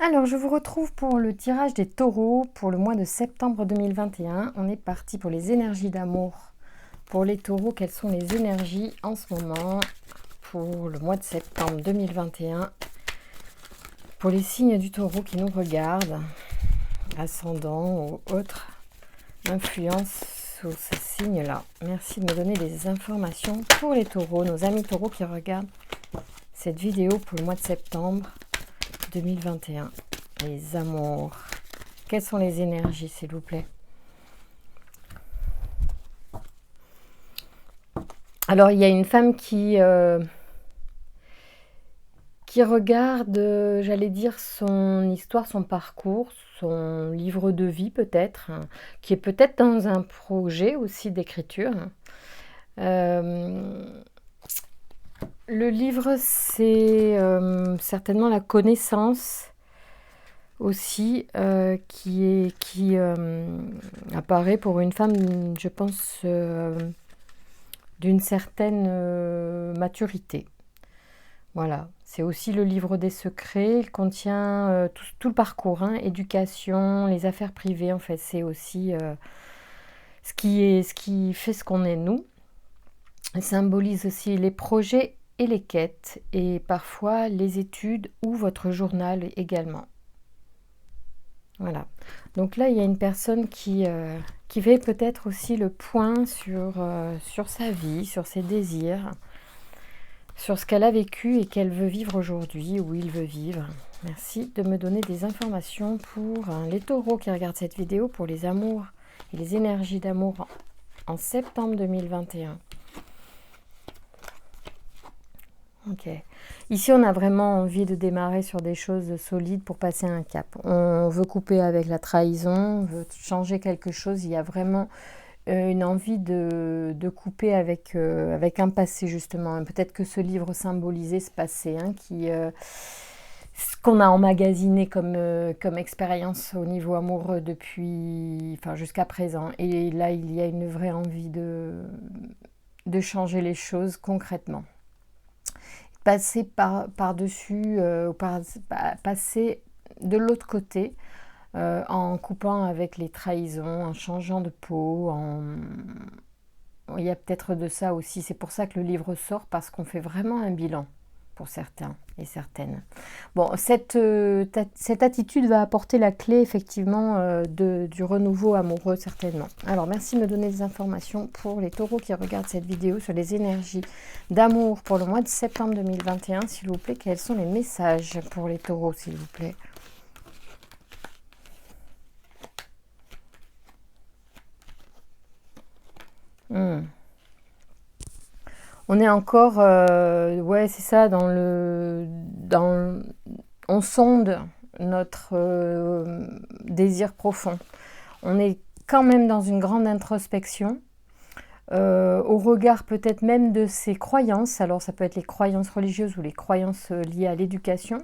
Alors, je vous retrouve pour le tirage des taureaux pour le mois de septembre 2021. On est parti pour les énergies d'amour. Pour les taureaux, quelles sont les énergies en ce moment pour le mois de septembre 2021? Pour les signes du taureau qui nous regardent, ascendant ou autres influences sur ce signe-là. Merci de me donner des informations pour les taureaux, nos amis taureaux qui regardent cette vidéo pour le mois de septembre 2021. Les amours. Quelles sont les énergies, s'il vous plaît? Alors, il y a une femme qui regarde, j'allais dire, son histoire, son parcours, son livre de vie peut-être, qui est peut-être dans un projet aussi d'écriture. Le livre, c'est certainement la connaissance aussi qui apparaît pour une femme, je pense, d'une certaine maturité. Voilà, c'est aussi le livre des secrets. Il contient tout le parcours, hein, éducation, les affaires privées. En fait, c'est aussi ce qui fait ce qu'on est nous. Il symbolise aussi les projets et les quêtes, et parfois les études ou votre journal également. Voilà. Donc là, il y a une personne qui fait peut-être aussi le point sur sa vie, sur ses désirs, sur ce qu'elle a vécu et qu'elle veut vivre aujourd'hui, ou il veut vivre. Merci de me donner des informations pour les taureaux qui regardent cette vidéo, pour les amours et les énergies d'amour en septembre 2021. Ok. Ici, on a vraiment envie de démarrer sur des choses solides pour passer un cap. On veut couper avec la trahison, on veut changer quelque chose. Il y a vraiment une envie de couper avec un passé, justement. Peut-être que ce livre symbolisait ce passé, hein, ce qu'on a emmagasiné comme expérience au niveau amoureux jusqu'à présent. Et là, il y a une vraie envie de changer les choses concrètement. Passer par-dessus, passer de l'autre côté, en coupant avec les trahisons, en changeant de peau, il y a peut-être de ça aussi. C'est pour ça que le livre sort, parce qu'on fait vraiment un bilan pour certains et certaines. Bon, cette attitude va apporter la clé, effectivement, du renouveau amoureux, certainement. Alors, merci de me donner des informations pour les taureaux qui regardent cette vidéo sur les énergies d'amour pour le mois de septembre 2021, s'il vous plaît. Quels sont les messages pour les taureaux, s'il vous plaît? On est encore, ouais, c'est ça, on sonde notre désir profond. On est quand même dans une grande introspection, au regard peut-être même de ses croyances. Alors ça peut être les croyances religieuses ou les croyances liées à l'éducation.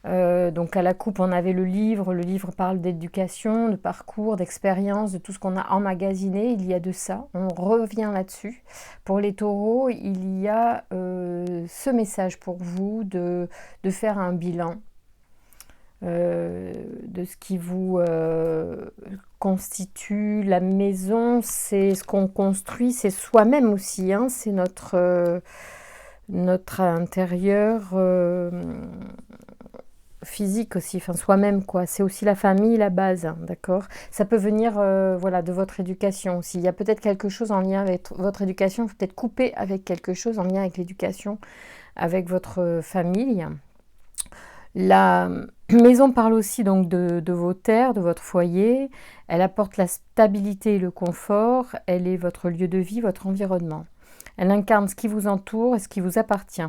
Donc à la coupe, on avait le livre parle d'éducation, de parcours, d'expérience, de tout ce qu'on a emmagasiné. Il y a de ça, on revient là-dessus. Pour les taureaux, il y a ce message pour vous de faire un bilan de ce qui vous constitue. La maison, c'est ce qu'on construit, c'est soi-même aussi, hein, c'est notre intérieur physique aussi, enfin soi-même, quoi. C'est aussi la famille, la base, hein, d'accord? Ça peut venir voilà, de votre éducation aussi. Il y a peut-être quelque chose en lien avec votre éducation, peut-être couper avec quelque chose en lien avec l'éducation, avec votre famille. La maison parle aussi donc de vos terres, de votre foyer. Elle apporte la stabilité et le confort. Elle est votre lieu de vie, votre environnement. Elle incarne ce qui vous entoure et ce qui vous appartient.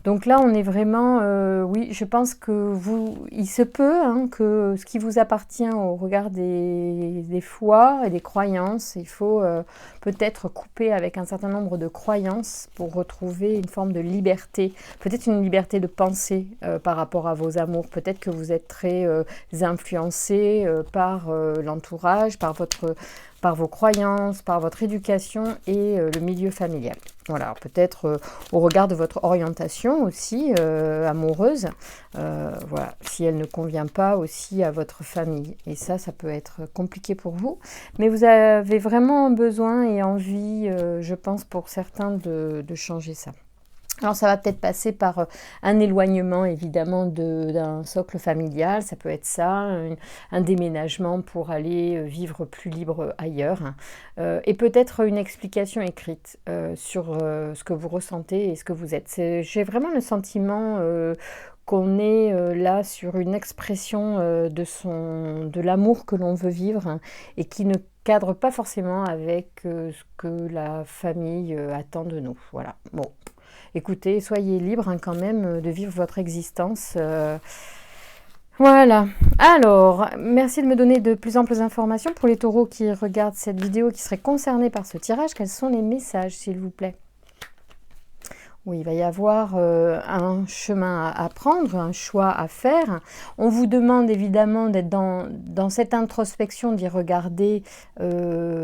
Donc là, on est vraiment, oui, je pense que il se peut, hein, que ce qui vous appartient au regard des foi et des croyances, il faut peut-être couper avec un certain nombre de croyances pour retrouver une forme de liberté. Peut-être une liberté de pensée par rapport à vos amours. Peut-être que vous êtes très influencé par l'entourage, par par vos croyances, par votre éducation et le milieu familial. Voilà, peut-être au regard de votre orientation aussi amoureuse, voilà, si elle ne convient pas aussi à votre famille. Et ça peut être compliqué pour vous. Mais vous avez vraiment besoin et envie, je pense pour certains, de changer ça. Alors ça va peut-être passer par un éloignement évidemment d'un socle familial, ça peut être ça, un déménagement pour aller vivre plus libre ailleurs, et peut-être une explication écrite sur ce que vous ressentez et ce que vous êtes. J'ai vraiment le sentiment qu'on est là sur une expression de l'amour que l'on veut vivre, hein, et qui ne cadre pas forcément avec ce que la famille attend de nous. Voilà, bon. Écoutez, soyez libre hein, quand même de vivre votre existence. Voilà. Alors, merci de me donner de plus amples informations. Pour les taureaux qui regardent cette vidéo, qui seraient concernés par ce tirage, quels sont les messages, s'il vous plaît? Oui, il va y avoir un chemin à prendre, un choix à faire. On vous demande évidemment d'être dans cette introspection, d'y regarder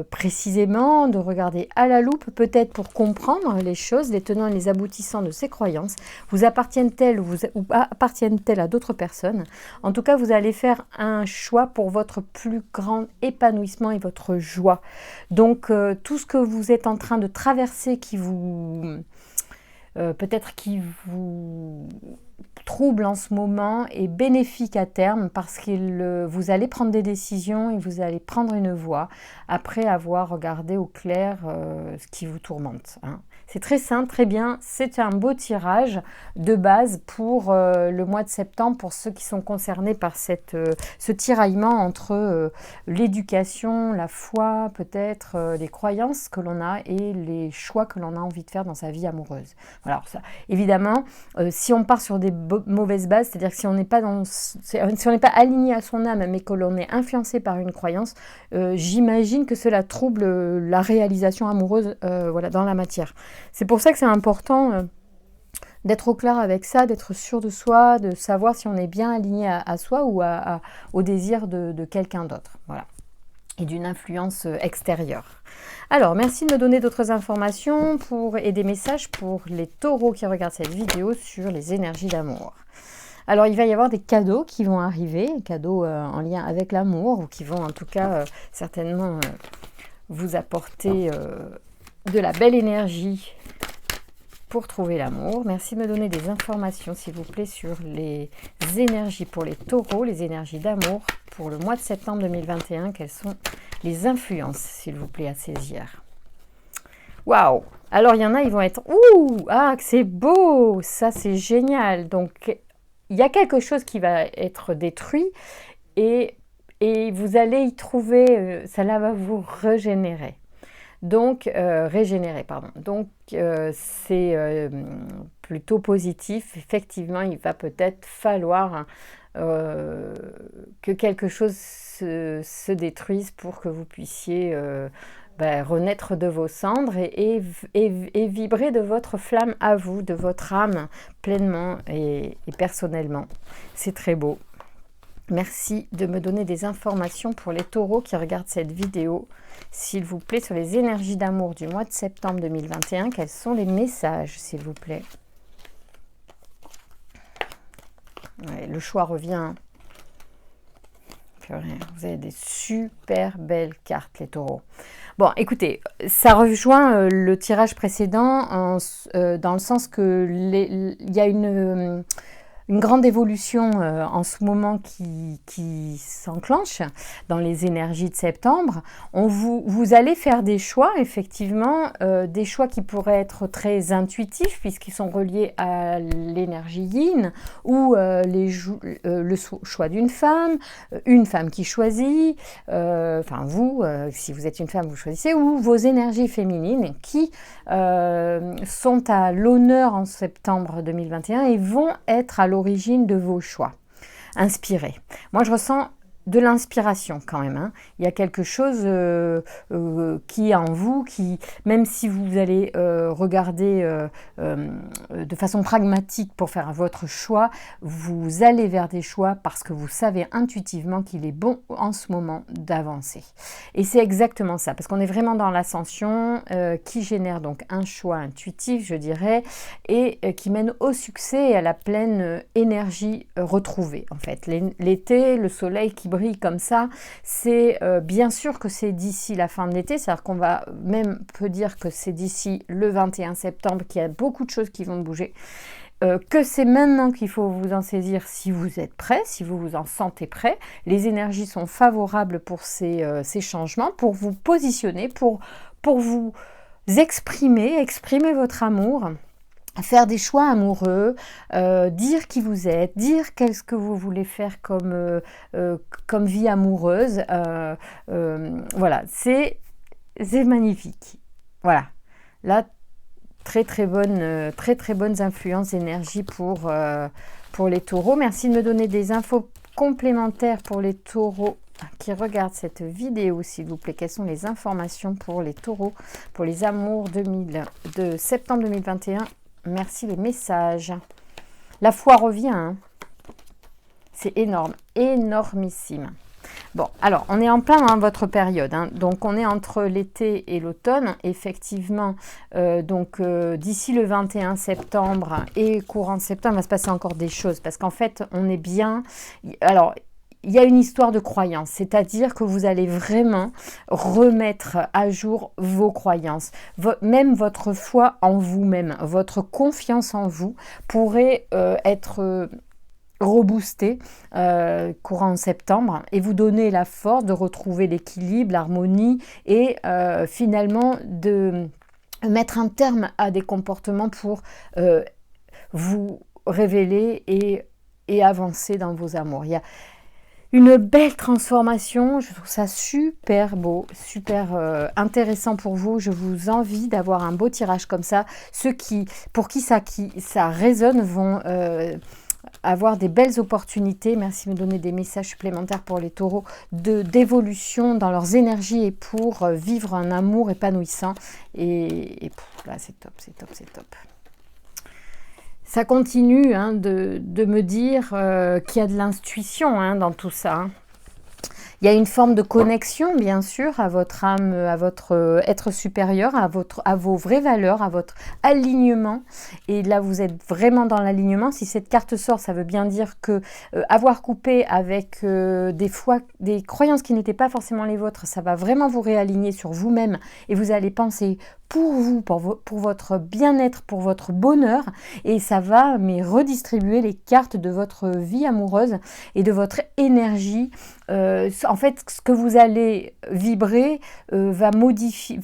précisément, de regarder à la loupe, peut-être pour comprendre les choses, les tenants et les aboutissants de ces croyances. Vous appartiennent-elles ou appartiennent-elles à d'autres personnes? En tout cas, vous allez faire un choix pour votre plus grand épanouissement et votre joie. Donc, tout ce que vous êtes en train de traverser qui vous... peut-être qui vous trouble en ce moment est bénéfique à terme parce que vous allez prendre des décisions et vous allez prendre une voie après avoir regardé au clair ce qui vous tourmente, hein. C'est très simple, très bien, c'est un beau tirage de base pour le mois de septembre, pour ceux qui sont concernés par ce tiraillement entre l'éducation, la foi, peut-être les croyances que l'on a et les choix que l'on a envie de faire dans sa vie amoureuse. Voilà, alors ça, évidemment, si on part sur des mauvaises bases, c'est-à-dire que si on n'est pas aligné à son âme, mais que l'on est influencé par une croyance, j'imagine que cela trouble la réalisation amoureuse voilà, dans la matière. C'est pour ça que c'est important d'être au clair avec ça, d'être sûr de soi, de savoir si on est bien aligné à soi ou au désir de quelqu'un d'autre. Voilà. Et d'une influence extérieure. Alors, merci de me donner d'autres informations et des messages pour les taureaux qui regardent cette vidéo sur les énergies d'amour. Alors, il va y avoir des cadeaux qui vont arriver, cadeaux en lien avec l'amour, ou qui vont en tout cas certainement vous apporter de la belle énergie pour trouver l'amour. Merci de me donner des informations, s'il vous plaît, sur les énergies pour les taureaux, les énergies d'amour pour le mois de septembre 2021. Quelles sont les influences, s'il vous plaît, à saisir? Waouh! Alors, il y en a, ils vont être... Ouh! Ah, c'est beau! Ça, c'est génial! Donc, il y a quelque chose qui va être détruit et vous allez y trouver... cela va vous régénérer. Donc, Donc, c'est plutôt positif. Effectivement, il va peut-être falloir que quelque chose se détruise pour que vous puissiez renaître de vos cendres et vibrer de votre flamme à vous, de votre âme pleinement et personnellement. C'est très beau. Merci de me donner des informations pour les taureaux qui regardent cette vidéo. S'il vous plaît, sur les énergies d'amour du mois de septembre 2021, quels sont les messages, s'il vous plaît? Ouais, le choix revient. Vous avez des super belles cartes, les taureaux. Bon, écoutez, ça rejoint le tirage précédent dans le sens que il y a une grande évolution en ce moment qui s'enclenche dans les énergies de septembre. Vous allez faire des choix, effectivement, des choix qui pourraient être très intuitifs puisqu'ils sont reliés à l'énergie yin ou le choix d'une femme, une femme qui choisit, enfin vous, si vous êtes une femme, vous choisissez, ou vos énergies féminines qui sont à l'honneur en septembre 2021 et vont être à l'origine de vos choix inspirés. Moi, je ressens de l'inspiration quand même. Hein. Il y a quelque chose qui est en vous, qui, même si vous allez regarder de façon pragmatique pour faire votre choix, vous allez vers des choix parce que vous savez intuitivement qu'il est bon en ce moment d'avancer. Et c'est exactement ça, parce qu'on est vraiment dans l'ascension qui génère donc un choix intuitif, je dirais, et qui mène au succès et à la pleine énergie retrouvée en fait. L'été, le soleil qui brille comme ça, c'est bien sûr que c'est d'ici la fin de l'été, c'est-à-dire qu'on va même peut dire que c'est d'ici le 21 septembre qu'il y a beaucoup de choses qui vont bouger, que c'est maintenant qu'il faut vous en saisir si vous êtes prêt, si vous vous en sentez prêt. Les énergies sont favorables pour ces changements, pour vous positionner, pour vous exprimer votre amour, faire des choix amoureux, dire qui vous êtes, dire qu'est-ce que vous voulez faire comme vie amoureuse. Voilà, c'est magnifique. Voilà, là, très bonnes influences, énergies pour les taureaux. Merci de me donner des infos complémentaires pour les taureaux qui regardent cette vidéo, s'il vous plaît. Quelles sont les informations pour les taureaux, pour les amours de septembre 2021? Merci les messages. La foi revient. Hein. C'est énorme, énormissime. Bon, alors, on est en plein dans votre période. Hein. Donc, on est entre l'été et l'automne. Effectivement, d'ici le 21 septembre et courant septembre, il va se passer encore des choses. Parce qu'en fait, on est bien... Alors, il y a une histoire de croyance, c'est-à-dire que vous allez vraiment remettre à jour vos croyances, même votre foi en vous-même, votre confiance en vous pourrait être reboostée courant septembre et vous donner la force de retrouver l'équilibre, l'harmonie et finalement de mettre un terme à des comportements pour vous révéler et avancer dans vos amours. Il y a une belle transformation, je trouve ça super beau, super intéressant pour vous. Je vous envie d'avoir un beau tirage comme ça. Ceux pour qui ça résonne vont avoir des belles opportunités. Merci de me donner des messages supplémentaires pour les taureaux d'évolution dans leurs énergies et pour vivre un amour épanouissant. Et là, c'est top, c'est top, c'est top. Ça continue hein, de me dire qu'il y a de l'intuition hein, dans tout ça. Hein. Il y a une forme de connexion, bien sûr, à votre âme, à votre être supérieur, à vos vraies valeurs, à votre alignement. Et là, vous êtes vraiment dans l'alignement. Si cette carte sort, ça veut bien dire que avoir coupé avec des croyances qui n'étaient pas forcément les vôtres, ça va vraiment vous réaligner sur vous-même et vous allez penser pour vous, pour votre bien-être, pour votre bonheur. Et ça va redistribuer les cartes de votre vie amoureuse et de votre énergie. En fait, ce que vous allez vibrer va modifier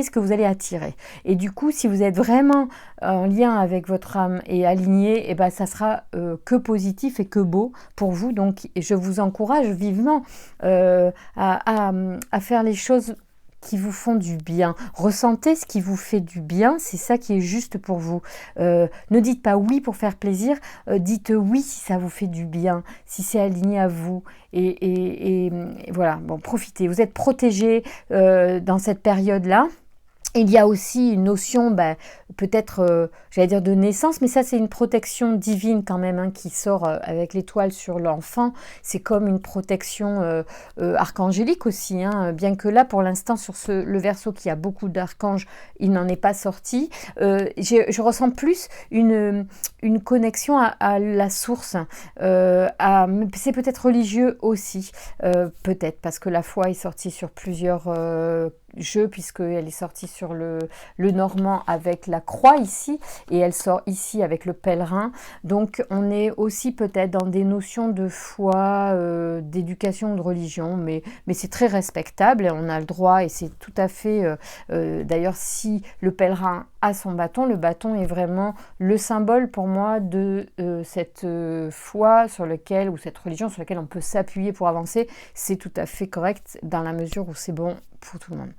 ce que vous allez attirer. Et du coup, si vous êtes vraiment en lien avec votre âme et aligné, et ben, ça sera que positif et que beau pour vous. Donc, je vous encourage vivement à faire les choses qui vous font du bien. Ressentez ce qui vous fait du bien, c'est ça qui est juste pour vous. Ne dites pas oui pour faire plaisir, dites oui si ça vous fait du bien, si c'est aligné à vous. Et voilà, bon, profitez. Vous êtes protégés dans cette période-là. Il y a aussi une notion, peut-être, j'allais dire de naissance, mais ça c'est une protection divine quand même, hein, qui sort avec l'étoile sur l'enfant. C'est comme une protection archangélique aussi, hein, bien que là pour l'instant sur le Verseau qui a beaucoup d'archanges, il n'en est pas sorti. Je ressens plus une connexion à la source, c'est peut-être religieux aussi, peut-être parce que la foi est sortie sur plusieurs jeu puisqu'elle est sortie sur le normand avec la croix ici et elle sort ici avec le pèlerin. Donc on est aussi peut-être dans des notions de foi, d'éducation, de religion, mais c'est très respectable et on a le droit et c'est tout à fait... D'ailleurs, si le pèlerin a son bâton, le bâton est vraiment le symbole pour moi de cette foi sur lequel, ou cette religion sur laquelle on peut s'appuyer pour avancer. C'est tout à fait correct dans la mesure où c'est bon pour tout le monde.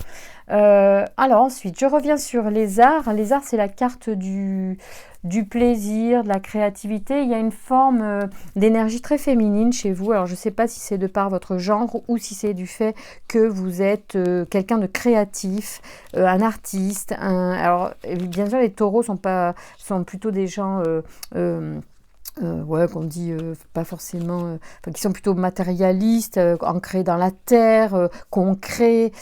Alors ensuite, je reviens sur les arts. Les arts, c'est la carte du du plaisir, de la créativité. Il y a une forme d'énergie très féminine chez vous. Alors je ne sais pas si c'est de par votre genre ou si c'est du fait que vous êtes quelqu'un de créatif, un artiste. Alors bien sûr les taureaux sont plutôt des gens... ouais, qu'on dit pas forcément, qui sont plutôt matérialistes, ancrés dans la terre, concrets,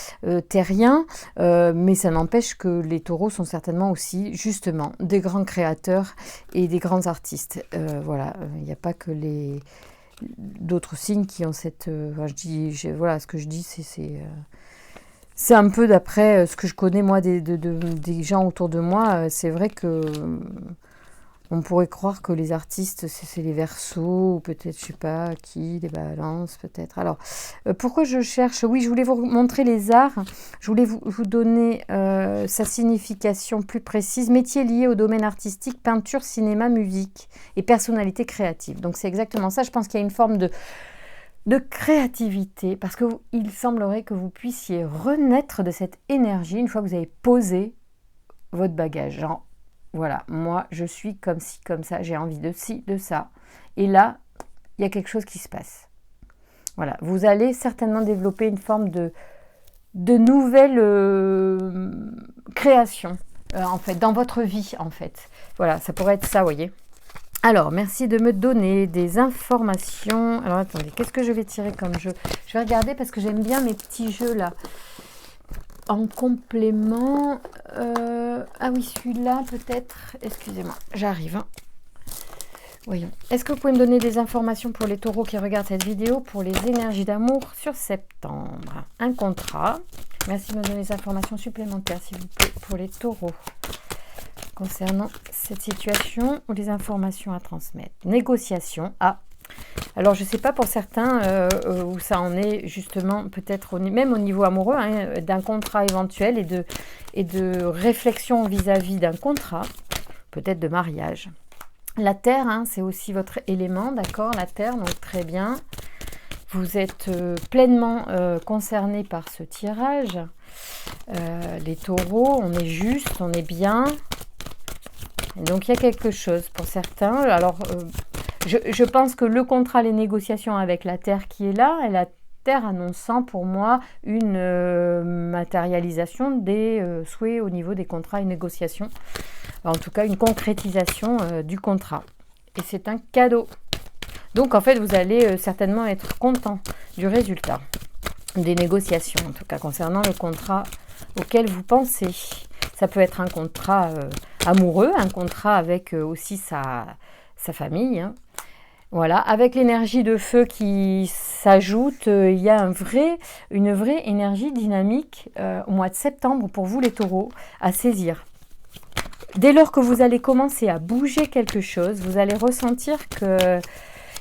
terriens, mais ça n'empêche que les taureaux sont certainement aussi, justement, des grands créateurs et des grands artistes. Voilà, il n'y a pas que d'autres signes qui ont cette... voilà, ce que je dis, c'est un peu d'après ce que je connais, moi, des gens autour de moi. C'est vrai que... on pourrait croire que les artistes, c'est les Verseaux, ou peut-être, je sais pas qui, les Balances, peut-être. Alors, pourquoi je cherche? Oui, je voulais vous montrer les arts. Je voulais vous donner sa signification plus précise. Métier lié au domaine artistique, peinture, cinéma, musique et personnalité créative. Donc, c'est exactement ça. Je pense qu'il y a une forme de créativité, parce qu'il semblerait que vous puissiez renaître de cette énergie une fois que vous avez posé votre bagage. Genre, voilà, moi, je suis comme ci, comme ça, j'ai envie de ci, de ça. Et là, il y a quelque chose qui se passe. Voilà, vous allez certainement développer une forme de nouvelle création, en fait, dans votre vie, en fait. Voilà, ça pourrait être ça, vous voyez. Alors, merci de me donner des informations. Alors, attendez, qu'est-ce que je vais tirer comme jeu? Je vais regarder parce que j'aime bien mes petits jeux, là. En complément, ah oui, celui-là peut-être, excusez-moi, j'arrive. Hein. Voyons, est-ce que vous pouvez me donner des informations pour les taureaux qui regardent cette vidéo pour les énergies d'amour sur septembre? Un contrat, merci de me donner des informations supplémentaires s'il vous plaît pour les taureaux concernant cette situation ou les informations à transmettre. Négociation, alors, je ne sais pas pour certains où ça en est justement, peut-être même au niveau amoureux, hein, d'un contrat éventuel et de réflexion vis-à-vis d'un contrat, peut-être de mariage. La terre, hein, c'est aussi votre élément, d'accord? La terre, donc très bien. Vous êtes pleinement concerné par ce tirage. Les taureaux, on est juste, on est bien. Et donc, il y a quelque chose pour certains. Alors... Je pense que le contrat, les négociations avec la Terre qui est là, et la Terre annonçant pour moi une matérialisation des souhaits au niveau des contrats et négociations. En tout cas, une concrétisation du contrat. Et c'est un cadeau. Donc, en fait, vous allez certainement être content du résultat des négociations, en tout cas concernant le contrat auquel vous pensez. Ça peut être un contrat amoureux, un contrat avec aussi sa famille, hein. Voilà, avec l'énergie de feu qui s'ajoute, il y a une vraie énergie dynamique au mois de septembre pour vous les taureaux à saisir. Dès lors que vous allez commencer à bouger quelque chose, vous allez ressentir que,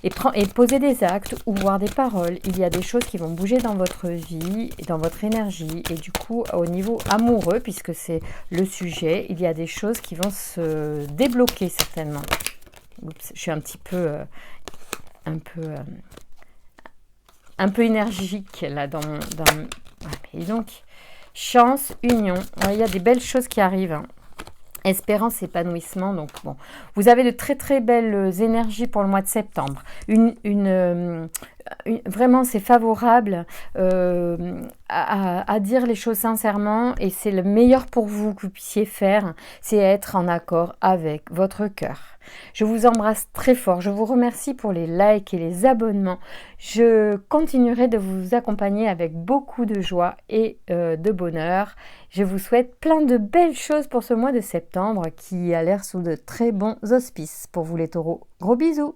et poser des actes ou voir des paroles, il y a des choses qui vont bouger dans votre vie, dans votre énergie, et du coup au niveau amoureux, puisque c'est le sujet, il y a des choses qui vont se débloquer certainement. Oups, je suis un petit peu, un peu énergique là dans et donc chance, union, il y a des belles choses qui arrivent, hein. Espérance, épanouissement, donc bon, vous avez de très très belles énergies pour le mois de septembre. Vraiment, c'est favorable à dire les choses sincèrement, et c'est le meilleur pour vous que vous puissiez faire, c'est être en accord avec votre cœur. Je vous embrasse très fort, je vous remercie pour les likes et les abonnements. Je continuerai de vous accompagner avec beaucoup de joie et de bonheur. Je vous souhaite plein de belles choses pour ce mois de septembre qui a l'air sous de très bons auspices pour vous les taureaux. Gros bisous!